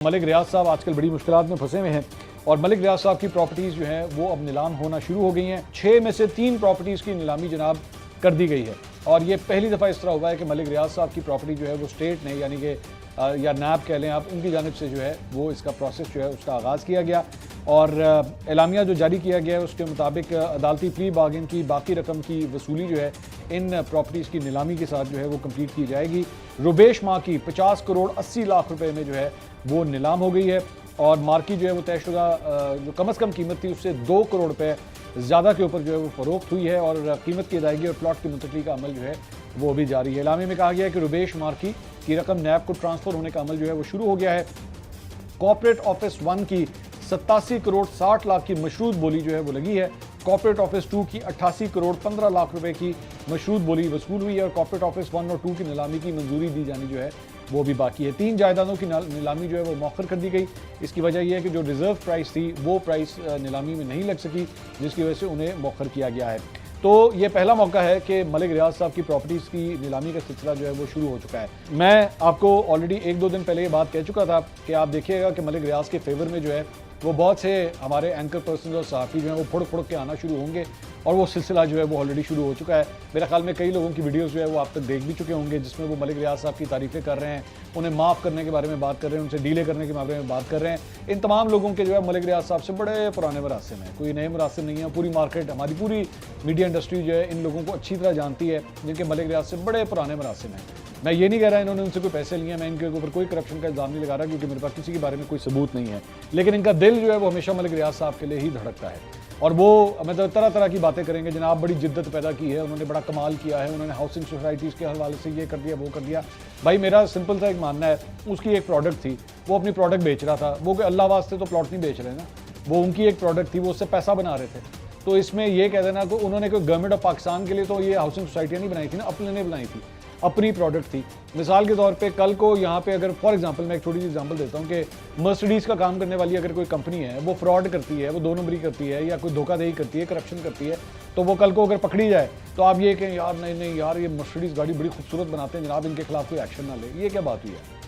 मलिक रियाज साहब आजकल बड़ी मुश्किलात में फंसे हुए हैं और मलिक रियाज साहब की प्रॉपर्टीज़ जो हैं वो अब नीलाम होना शुरू हो गई हैं। 6 में से 3 प्रॉपर्टीज़ की नीलामी जनाब कर दी गई है और ये पहली दफ़ा इस तरह हुआ है कि मलिक रियाज साहब की प्रॉपर्टी जो है वो स्टेट ने यानी कि या नैब कह लें आप, उनकी जानिब से जो है वो इसका प्रोसेस जो है उसका आगाज़ किया गया और एलामिया जो जारी किया गया है उसके मुताबिक अदालती प्री बार्गेन की बाकी रकम की वसूली जो है इन प्रॉपर्टीज़ की नीलामी के साथ जो है वो कंप्लीट की जाएगी। रुबेश माँ की 50 करोड़ 80 लाख रुपए में जो है वो नीलाम हो गई है और मार्की जो है वो तयशुदा जो कम अज़ कम कीमत थी उससे 2 करोड़ रुपए ज़्यादा के ऊपर जो है वो फ़रोख्त हुई है और कीमत की अदायगी और प्लॉट की मुंतकली का अमल जो है वो अभी जारी है। एलामे में कहा गया है कि रुबेश मार्की की रकम नैब को ट्रांसफ़र होने का अमल जो है वो शुरू हो गया है। कॉर्पोरेट ऑफिस 1 की 87 करोड़ 60 लाख की मशरूत बोली जो है वो लगी है। कॉर्पोरेट ऑफिस 2 की 88 करोड़ 15 लाख रुपए की मशरूत बोली वसूल हुई है और कॉर्पोरेट ऑफिस 1 और 2 की नीलामी की मंजूरी दी जानी जो है वो भी बाकी है। 3 जायदादों की नीलामी जो है वो मौखर कर दी गई। इसकी वजह यह है कि जो रिजर्व प्राइस थी वो प्राइस नीलामी में नहीं लग सकी, जिसकी वजह से उन्हें मौखर किया गया है। तो ये पहला मौका है कि मलिक रियाज साहब की प्रॉपर्टीज़ की नीलामी का सिलसिला जो है वो शुरू हो चुका है। मैं आपको ऑलरेडी 1-2 दिन पहले ये बात कह चुका था कि आप देखिएगा कि मलिक रियाज के फेवर में जो है वो बहुत से हमारे एंकर पर्सन और सहाफ़ी जो हैं वो फुड़ के आना शुरू होंगे और वो सिलसिला जो है वो ऑलरेडी शुरू हो चुका है। मेरे ख्याल में कई लोगों की वीडियोस जो है वो आप तक देख भी चुके होंगे जिसमें वो मलिक रियाज साहब की तारीफ़ें कर रहे हैं, उन्हें माफ़ करने के बारे में बात कर रहे हैं, उनसे डीले करने के बारे में बात कर रहे हैं। इन तमाम लोगों के जो है मलिक रियाज साहब से बड़े पुराने मरासिम हैं, कोई नए मरासिम नहीं है। पूरी मार्केट, हमारी पूरी मीडिया इंडस्ट्री जो है इन लोगों को अच्छी तरह जानती है जिनके मलिक रियाज से बड़े पुराने मरासिम हैं। मैं ये नहीं कह रहा इन्होंने उनसे कोई पैसे लिए, मैं इनके ऊपर कोई करप्शन का इल्ज़ाम नहीं लगा रहा क्योंकि मेरे पास किसी के बारे में कोई सबूत नहीं है, लेकिन इनका दिल जो है वो हमेशा मलिक रियाज साहब के लिए ही धड़कता है और वो मतलब तरह तरह की बातें करेंगे। जनाब बड़ी जिद्दत पैदा की है, उन्होंने बड़ा कमाल किया है, उन्होंने हाउसिंग सोसाइटीज़ के हवाले से ये कर दिया वो कर दिया। भाई मेरा सिंपल सा एक मानना है, उसकी एक प्रोडक्ट थी, वो अपनी प्रोडक्ट बेच रहा था, वो अल्लाह वास्ते तो प्लॉट नहीं बेच रहे ना, वो उनकी एक प्रोडक्ट थी, वो उससे पैसा बना रहे थे। तो इसमें ये कह देना कि उन्होंने कोई गवर्नमेंट ऑफ पाकिस्तान के लिए तो ये हाउसिंग सोसाइटियाँ नहीं बनाई थी ना, अपने ने बनाई थी, अपनी प्रोडक्ट थी। मिसाल के तौर पे कल को यहाँ पे अगर फॉर एग्जांपल मैं एक छोटी सी एग्जांपल देता हूँ कि मर्सिडीज़ का काम करने वाली अगर कोई कंपनी है, वो फ्रॉड करती है, वो 2 नंबरी करती है या कोई धोखाधड़ी करती है, करप्शन करती है, तो वो कल को अगर पकड़ी जाए तो आप ये कहें यार नहीं यार ये मर्सिडीज़ गाड़ी बड़ी खूबसूरत बनाते हैं जनाब, इनके खिलाफ कोई एक्शन ना ले। ये क्या बात हुई है?